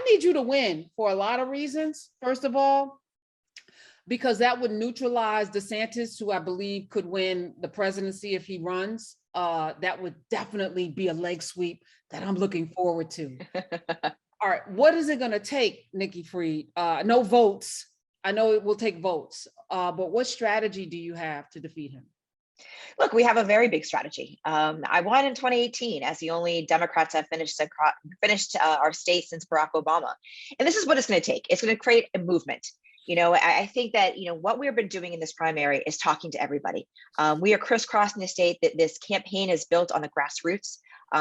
need you to win for a lot of reasons. First of all, because that would neutralize DeSantis, who I believe could win the presidency if he runs. That would definitely be a leg sweep that I'm looking forward to. All right, what is it going to take, Nikki Fried? No votes. I know it will take votes, but what strategy do you have to defeat him? Look, we have a very big strategy. I won in 2018 as the only Democrats have finished our state since Barack Obama. And this is what it's going to take. It's going to create a movement. I think that, what we've been doing in this primary is talking to everybody. We are crisscrossing the state. That this campaign is built on the grassroots.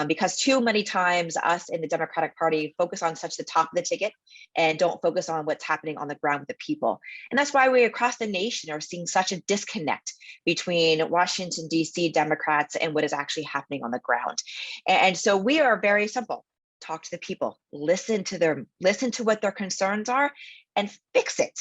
Because too many times us in the Democratic Party focus on such the top of the ticket and don't focus on what's happening on the ground with the people. And that's why we across the nation are seeing such a disconnect between Washington, D.C. Democrats and what is actually happening on the ground. And so we are very simple. Talk to the people, listen to what their concerns are and fix it.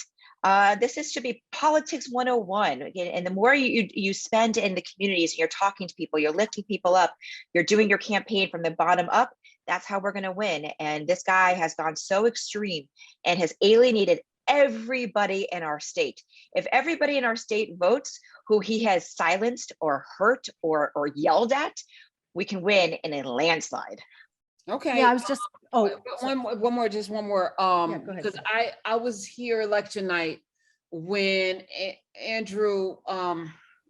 This should be politics 101. And the more you spend in the communities and you're talking to people, you're lifting people up, you're doing your campaign from the bottom up, that's how we're going to win. And this guy has gone so extreme and has alienated everybody in our state. If everybody in our state votes who he has silenced or hurt or yelled at, we can win in a landslide. Okay. Yeah, I was just, one more. Yeah, go ahead. Because I was here election night when Andrew,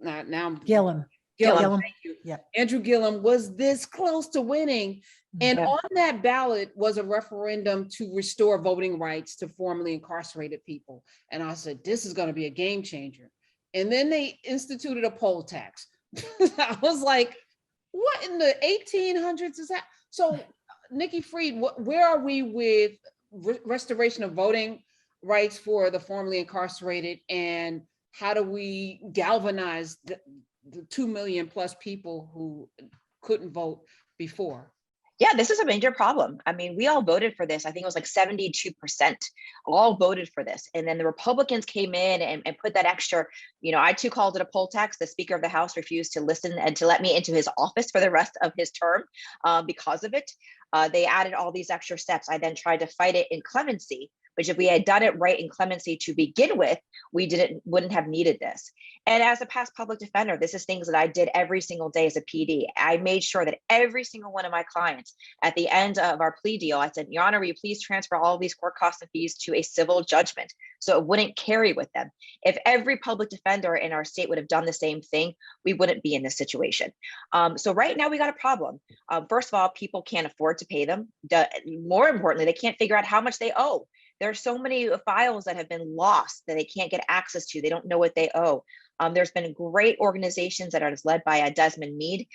Gillum. Thank you. Yeah. Andrew Gillum was this close to winning. And on that ballot was a referendum to restore voting rights to formerly incarcerated people. And I said, this is going to be a game changer. And then they instituted a poll tax. I was like, what in the 1800s is that? So Nikki Fried, where are we with restoration of voting rights for the formerly incarcerated, and how do we galvanize the 2 million plus people who couldn't vote before? Yeah, this is a major problem. I mean, we all voted for this. I think it was like 72% all voted for this. And then the Republicans came in and put that extra, I too called it a poll tax. The Speaker of the House refused to listen and to let me into his office for the rest of his term because of it. They added all these extra steps. I then tried to fight it in clemency, which if we had done it right in clemency to begin with, we wouldn't have needed this. And as a past public defender, this is things that I did every single day as a PD. I made sure that every single one of my clients at the end of our plea deal, I said, Your Honor, will you please transfer all of these court costs and fees to a civil judgment so it wouldn't carry with them. If every public defender in our state would have done the same thing, we wouldn't be in this situation. So right now we got a problem. First of all, people can't afford to pay them. More importantly, they can't figure out how much they owe. There are so many files that have been lost that they can't get access to. They don't know what they owe. There's been great organizations that are led by Desmond Meade,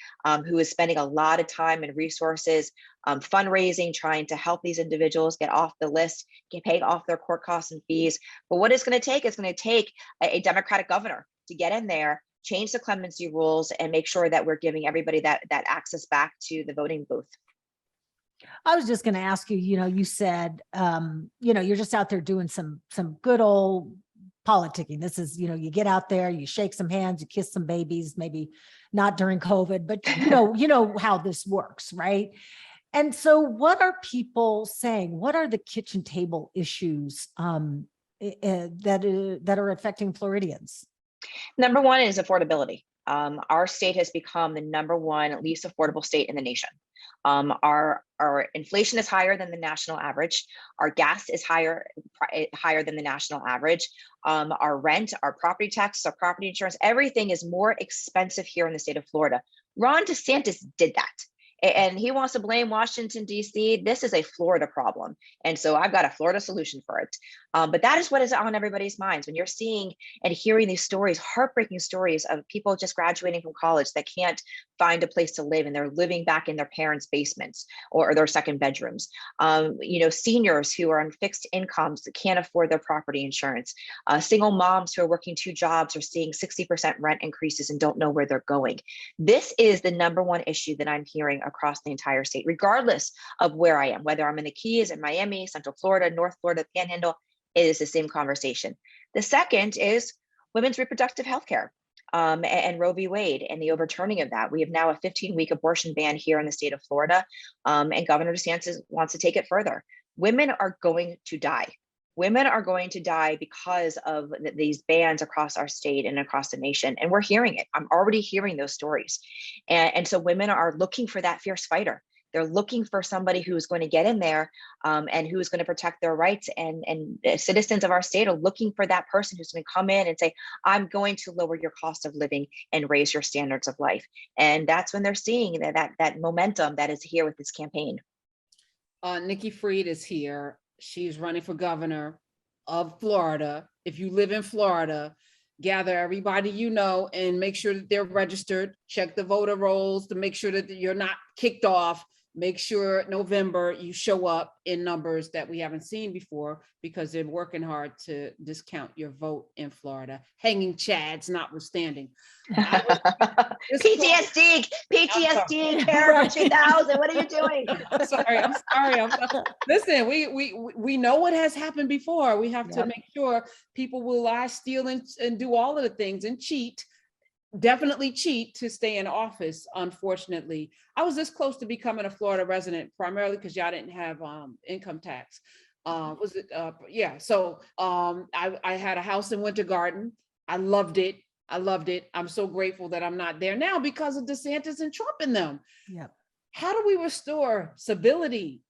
who is spending a lot of time and resources fundraising, trying to help these individuals get off the list, get paid off their court costs and fees. But what it's going to take is going to take a Democratic governor to get in there, change the clemency rules, and make sure that we're giving everybody that access back to the voting booth. I was just going to ask you, you said, you're just out there doing some good old politicking. This is, you get out there, you shake some hands, you kiss some babies, maybe not during COVID, but you know how this works, right? And so what are people saying? What are the kitchen table issues that are affecting Floridians? Number one is affordability. Our state has become the #1 least affordable state in the nation. Our inflation is higher than the national average. Our gas is higher than the national average. Our rent, our property taxes, our property insurance, everything is more expensive here in the state of Florida. Ron DeSantis did that. And he wants to blame Washington, D.C. This is a Florida problem. And so I've got a Florida solution for it. But that is what is on everybody's minds. When you're seeing and hearing these stories, heartbreaking stories of people just graduating from college that can't find a place to live and they're living back in their parents' basements or their second bedrooms. Seniors who are on fixed incomes that can't afford their property insurance. Single moms who are working 2 jobs are seeing 60% rent increases and don't know where they're going. This is the #1 issue that I'm hearing across the entire state, regardless of where I am, whether I'm in the Keys, in Miami, Central Florida, North Florida, Panhandle, it is the same conversation. The second is women's reproductive health care and Roe v. Wade and the overturning of that. We have now a 15-week abortion ban here in the state of Florida, and Governor DeSantis wants to take it further. women are going to die. Women are going to die because of these bans across our state and across the nation. And we're hearing it. I'm already hearing those stories. And so women are looking for that fierce fighter. They're looking for somebody who's going to get in there and who's going to protect their rights. And citizens of our state are looking for that person who's going to come in and say, I'm going to lower your cost of living and raise your standards of life. And that's when they're seeing that momentum that is here with this campaign. Nikki Fried is here. She's running for governor of Florida. If you live in Florida, gather everybody you know and make sure that they're registered. Check the voter rolls to make sure that you're not kicked off. Make sure November you show up in numbers that we haven't seen before, because they're working hard to discount your vote in Florida. Hanging chads notwithstanding. PTSD, Karen 2000. What are you doing? I'm sorry. Listen, we know what has happened before. We have to make sure people will lie, steal, and do all of the things and cheat. Definitely cheat to stay in office. Unfortunately, I was this close to becoming a Florida resident, primarily because y'all didn't have income tax. So I had a house in Winter Garden. I loved it. I'm so grateful that I'm not there now because of DeSantis and Trump and them. Yeah. How do we restore civility,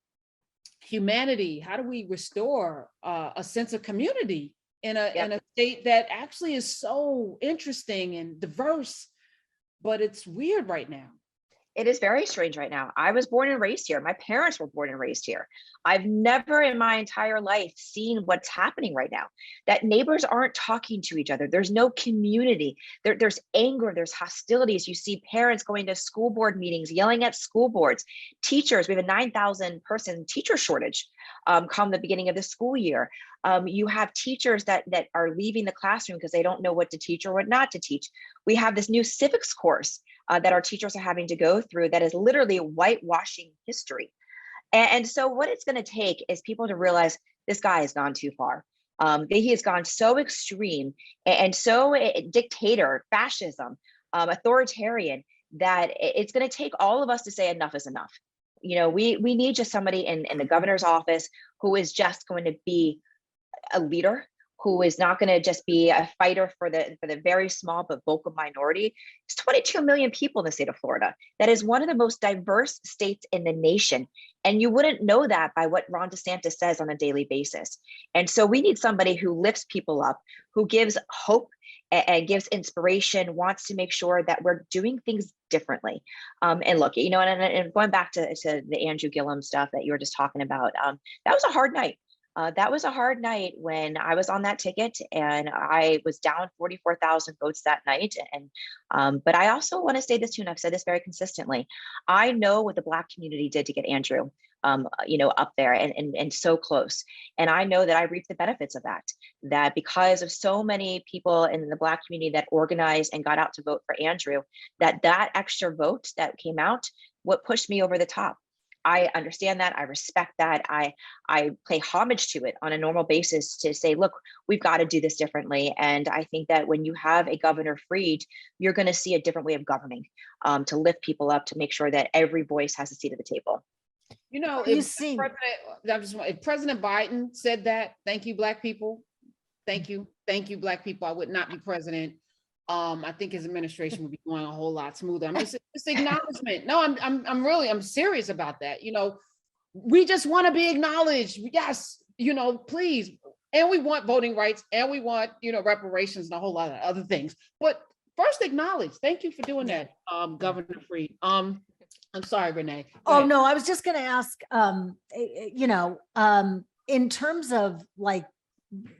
humanity? How do we restore a sense of community in a state that actually is so interesting and diverse, but it's weird right now? It is very strange right now. I was born and raised here. My parents were born and raised here. I've never in my entire life seen what's happening right now, that neighbors aren't talking to each other. There's no community. There's anger, there's hostilities. You see parents going to school board meetings, yelling at school boards. Teachers, we have a 9,000 person teacher shortage come the beginning of the school year. You have teachers that are leaving the classroom because they don't know what to teach or what not to teach. We have this new civics course that our teachers are having to go through that is literally whitewashing history. And so what it's going to take is people to realize this guy has gone too far. He has gone so extreme and so dictator, fascism, authoritarian, that it's going to take all of us to say enough is enough. You know, we need just somebody in the governor's office who is just going to be a leader, who is not going to just be a fighter for the very small but vocal minority. It's 22 million people in the state of Florida. That is one of the most diverse states in the nation. And you wouldn't know that by what Ron DeSantis says on a daily basis. And so we need somebody who lifts people up, who gives hope and gives inspiration, wants to make sure that we're doing things differently. And look, you know, and going back to the Andrew Gillum stuff that you were just talking about, that was a hard night. That was a hard night when I was on that ticket and I was down 44,000 votes that night. And but I also want to say this too, and I've said this very consistently. I know what the Black community did to get Andrew, you know, up there and so close. And I know that I reaped the benefits of that because of so many people in the Black community that organized and got out to vote for Andrew, that extra vote that came out, what pushed me over the top. I understand that. I respect that. I pay homage to it on a normal basis to say, look, we've got to do this differently. And I think that when you have a Governor Fried, you're going to see a different way of governing, to lift people up, to make sure that every voice has a seat at the table. You know, if President Biden said that, thank you, Black people. Thank you, Black people. I would not be president. I think his administration would be going a whole lot smoother. I mean, it's acknowledgement. No, I'm serious about that. You know, we just want to be acknowledged. Yes, you know, please. And we want voting rights and we want, you know, reparations and a whole lot of other things. But first acknowledge. Thank you for doing that, Governor Fried. I'm sorry, Rene. Oh, no, I was just going to ask, you know, in terms of like,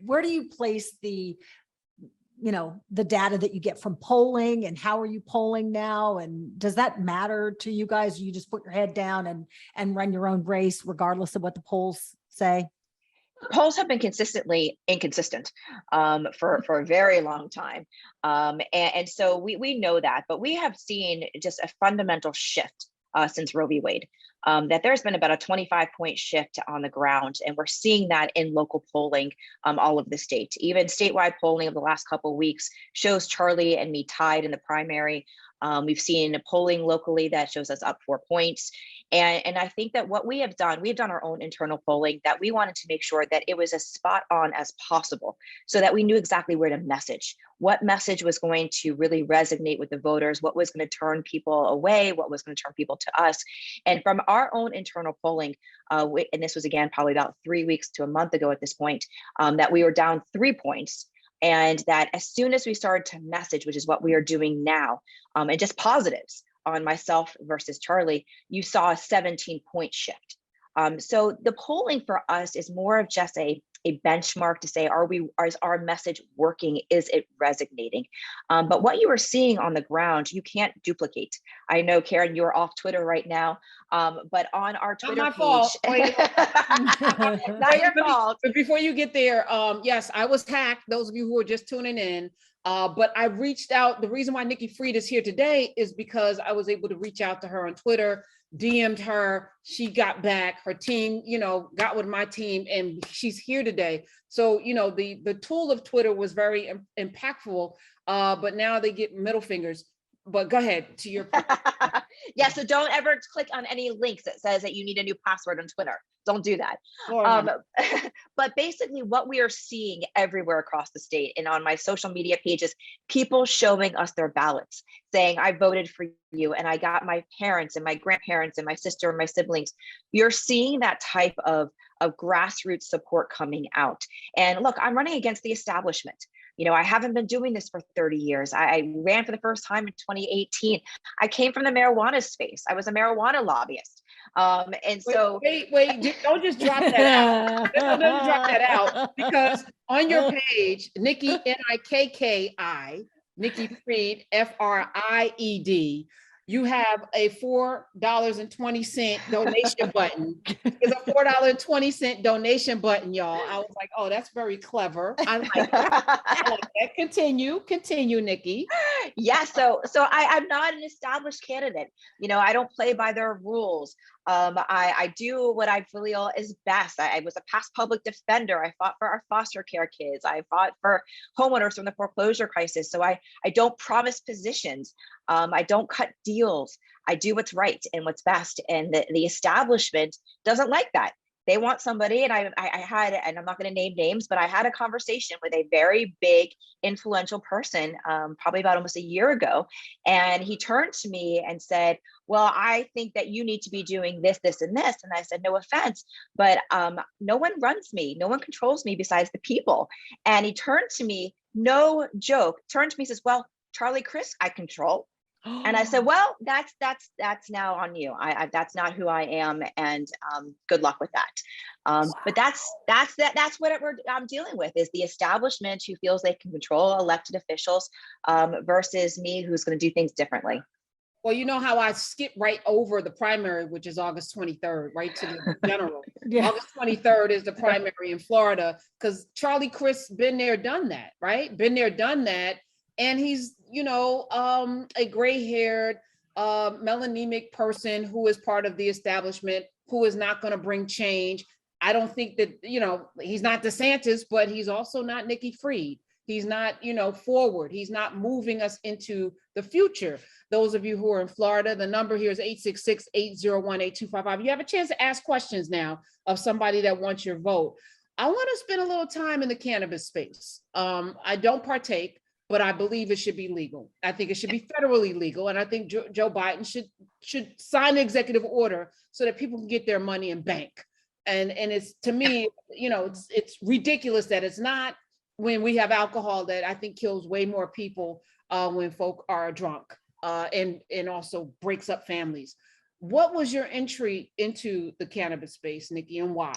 where do you place the data that you get from polling, and how are you polling now? And does that matter to you guys? You just put your head down and run your own race regardless of what the polls say? Polls have been consistently inconsistent for a very long time. And so we know that, but we have seen just a fundamental shift since Roe v. Wade. That there's been about a 25-point shift on the ground. And we're seeing that in local polling all over the state. Even statewide polling of the last couple of weeks shows Charlie and me tied in the primary. We've seen polling locally that shows us up 4 points. And I think that what we have done our own internal polling, that we wanted to make sure that it was as spot on as possible so that we knew exactly where to message, what message was going to really resonate with the voters, what was going to turn people away, what was going to turn people to us. And from our own internal polling, and this was again probably about 3 weeks to a month ago at this point, that we were down 3 points. And that as soon as we started to message, which is what we are doing now, and just positives on myself versus Charlie, you saw a 17-point shift. So the polling for us is more of just a benchmark to say, is our message working? Is it resonating? But what you are seeing on the ground, you can't duplicate. I know, Karen, you're off Twitter right now, but on our Twitter Not my page, fault. not your fault. But before you get there, yes, I was hacked. Those of you who are just tuning in, but I reached out. The reason why Nikki Fried is here today is because I was able to reach out to her on Twitter, DM'd her, she got back, her team, got with my team, and she's here today. So, the tool of Twitter was very impactful, but now they get middle fingers. But go ahead to your point. Yeah, so don't ever click on any links that says that you need a new password on Twitter. Don't do that. But basically what we are seeing everywhere across the state and on my social media pages, people showing us their ballots, saying, I voted for you and I got my parents and my grandparents and my sister and my siblings. You're seeing that type of grassroots support coming out. And look, I'm running against the establishment. I haven't been doing this for 30 years. I ran for the first time in 2018. I came from the marijuana space. I was a marijuana lobbyist. And so wait, don't just drop that out. Don't drop that out, because on your page, Nikki, Nikki, Nikki Fried, Fried, you have a $4.20 donation button. It's a $4.20 donation button, y'all. I was like, oh, that's very clever. I like that. Continue, Nikki. Yeah, so I'm not an established candidate. I don't play by their rules. I do what I feel is best. I was a past public defender. I fought for our foster care kids. I fought for homeowners from the foreclosure crisis. So I don't promise positions. I don't cut deals. I do what's right and what's best. And the establishment doesn't like that. They want somebody, and I had, and I'm not going to name names, but I had a conversation with a very big, influential person, probably about almost a year ago. And he turned to me and said, well, I think that you need to be doing this, this, and this. And I said, no offense, but no one runs me. No one controls me besides the people. And he turned to me, no joke, turned to me and says, well, Charlie Crist, I control. And I said, well, that's now on you. That's not who I am, and good luck with that. But that's what I'm dealing with, is the establishment who feels they can control elected officials versus me, who's going to do things differently. Well, you know how I skip right over the primary, which is August 23rd, right to the general. Yeah. August 23rd is the primary in Florida, because Charlie Crist been there, done that, right? Been there, done that. And he's, a gray-haired, melanemic person who is part of the establishment, who is not going to bring change. I don't think that, he's not DeSantis, but he's also not Nikki Fried. He's not, forward. He's not moving us into the future. Those of you who are in Florida, the number here is 866-801-8255. You have a chance to ask questions now of somebody that wants your vote. I want to spend a little time in the cannabis space. I don't partake, but I believe it should be legal. I think it should be federally legal. And I think Joe Biden should sign an executive order so that people can get their money in bank. And it's, to me, it's ridiculous that it's not, when we have alcohol that I think kills way more people when folk are drunk, and also breaks up families. What was your entry into the cannabis space, Nikki, and why?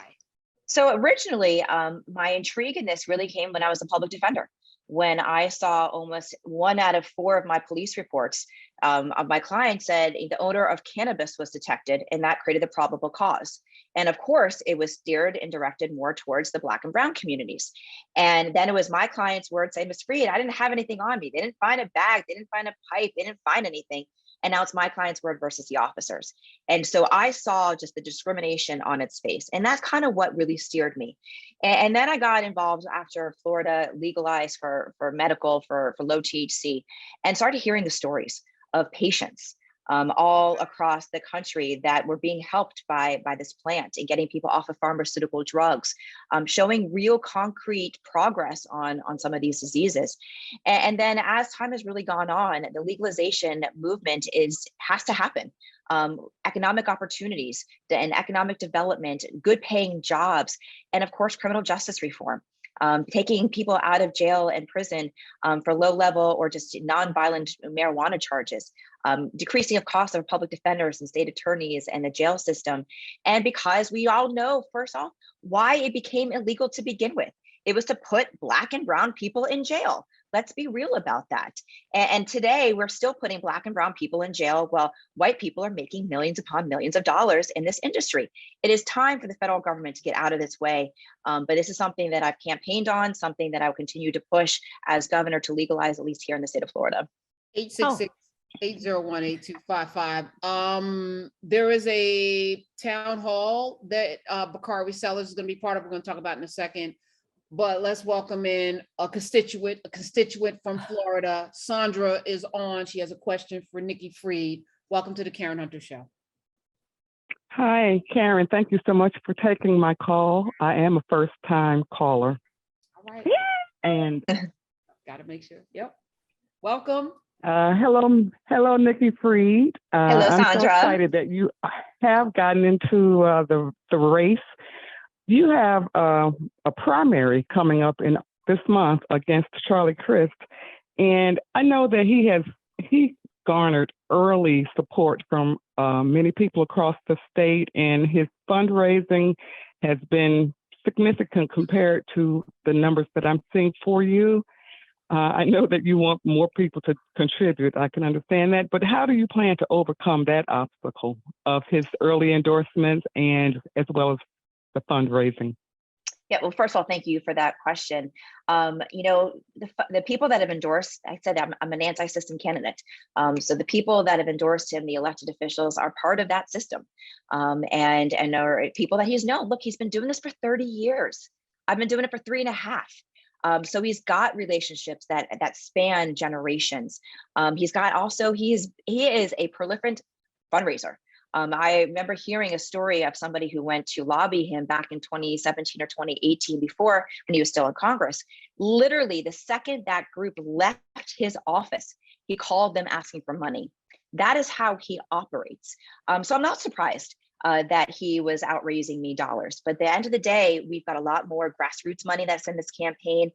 So originally, my intrigue in this really came when I was a public defender. When I saw almost 1 out of 4 of my police reports of my clients said the odor of cannabis was detected, and that created the probable cause. And of course, it was steered and directed more towards the Black and brown communities. And then it was my client's word saying, Ms. Fried, I didn't have anything on me. They didn't find a bag. They didn't find a pipe. They didn't find anything. And now it's my client's word versus the officers. And so I saw just the discrimination on its face. And that's kind of what really steered me. And then I got involved after Florida legalized for medical, for low THC, and started hearing the stories of patients all across the country that were being helped by this plant and getting people off of pharmaceutical drugs, showing real concrete progress on some of these diseases. And then as time has really gone on, the legalization movement has to happen. Economic opportunities and economic development, good paying jobs, and of course, criminal justice reform. Taking people out of jail and prison for low level or just non-violent marijuana charges, decreasing of costs of public defenders and state attorneys and the jail system. And because we all know, first off, why it became illegal to begin with. It was to put Black and brown people in jail. Let's be real about that. And today we're still putting Black and brown people in jail while white people are making millions upon millions of dollars in this industry. It is time for the federal government to get out of this way. But this is something that I've campaigned on, something that I will continue to push as governor to legalize, at least here in the state of Florida. 866-801-8255. There is a town hall that Bakari Sellers is going to be part of. We're going to talk about in a second. But let's welcome in a constituent from Florida. Sandra is on. She has a question for Nikki Fried. Welcome to the Karen Hunter Show. Hi, Karen. Thank you so much for taking my call. I am a first-time caller. All right. And got to make sure. Yep. Welcome. Hello, Nikki Fried. Hello, Sandra. I'm so excited that you have gotten into the race. You have a primary coming up in this month against Charlie Crist, and I know that he garnered early support from many people across the state, and his fundraising has been significant compared to the numbers that I'm seeing for you. I know that you want more people to contribute. I can understand that, but how do you plan to overcome that obstacle of his early endorsements and as well as the fundraising? Yeah, well, first of all, thank you for that question. The people that have endorsed, I said I'm an anti-system candidate. So the people that have endorsed him, the elected officials, are part of that system, and are people that he's known. Look, he's been doing this for 30 years. I've been doing it for 3.5. So he's got relationships that span generations. He is a prolific fundraiser. I remember hearing a story of somebody who went to lobby him back in 2017 or 2018, before when he was still in Congress. Literally, the second that group left his office, he called them asking for money. That is how he operates. So I'm not surprised that he was out raising me dollars. But at the end of the day, we've got a lot more grassroots money that's in this campaign.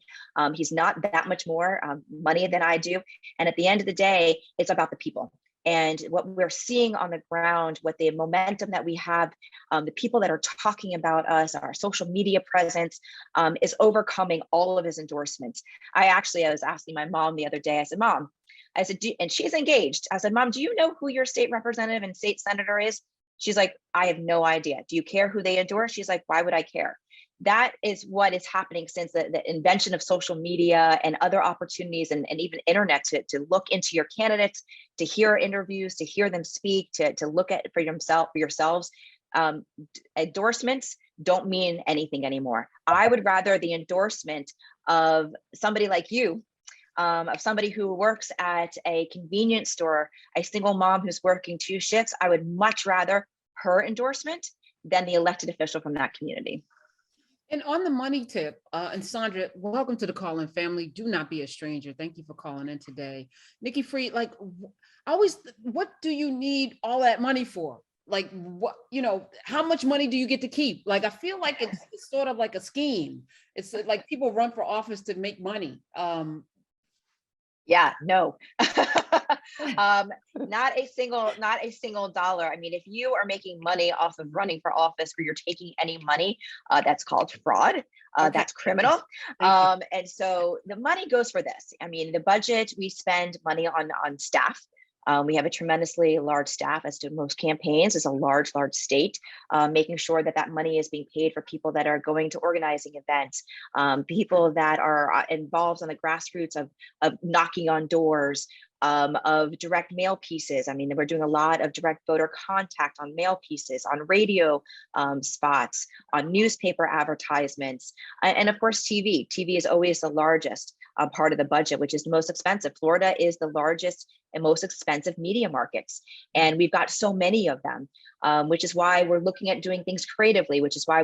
He's not that much more money than I do. And at the end of the day, it's about the people. And what we're seeing on the ground, what the momentum that we have, the people that are talking about us, our social media presence, is overcoming all of his endorsements. I was asking my mom the other day, I said, Mom, and she's engaged. I said, Mom, do you know who your state representative and state senator is? She's like, I have no idea. Do you care who they endorse? She's like, why would I care? That is what is happening since the invention of social media and other opportunities and even internet to look into your candidates, to hear interviews, to hear them speak, to look at it for yourselves. Endorsements don't mean anything anymore. I would rather the endorsement of somebody like you, of somebody who works at a convenience store, a single mom who's working 2 shifts. I would much rather her endorsement than the elected official from that community. And on the money tip, and Sandra, welcome to the Call-In family. Do not be a stranger. Thank you for calling in today. Nikki Fried, what do you need all that money for? Like, what, how much money do you get to keep? Like, I feel like it's sort of like a scheme. It's like people run for office to make money. Yeah, no. Not a single dollar. I mean, if you are making money off of running for office where you're taking any money, that's called fraud. Okay. That's criminal. And so the money goes for this. I mean, the budget, we spend money on staff. We have a tremendously large staff, as do most campaigns. It's a large state, making sure that money is being paid for people that are going to organizing events, people that are involved on the grassroots of knocking on doors, of direct mail pieces. I mean, we're doing a lot of direct voter contact on mail pieces, on radio spots, on newspaper advertisements, and of course, TV. TV is always the largest. part of the budget, which is the most expensive. Florida is the largest and most expensive media markets. And we've got so many of them, which is why we're looking at doing things creatively, which is why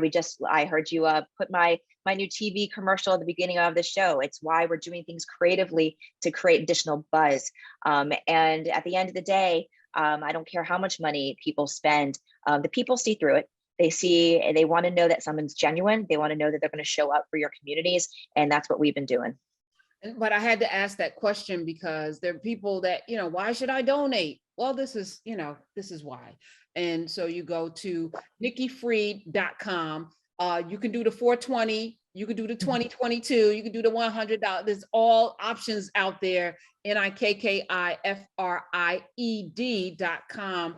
I heard you put my new TV commercial at the beginning of the show. It's why we're doing things creatively to create additional buzz. And at the end of the day, I don't care how much money people spend, the people see through it. They want to know that someone's genuine. They want to know that they're going to show up for your communities. And that's what we've been doing. But I had to ask that question because there are people that, why should I donate? Well, this is why. And so you go to NikkiFried.com. You can do the 420, you can do the 2022, you can do the $100. There's all options out there. NIKKIFRIED.com.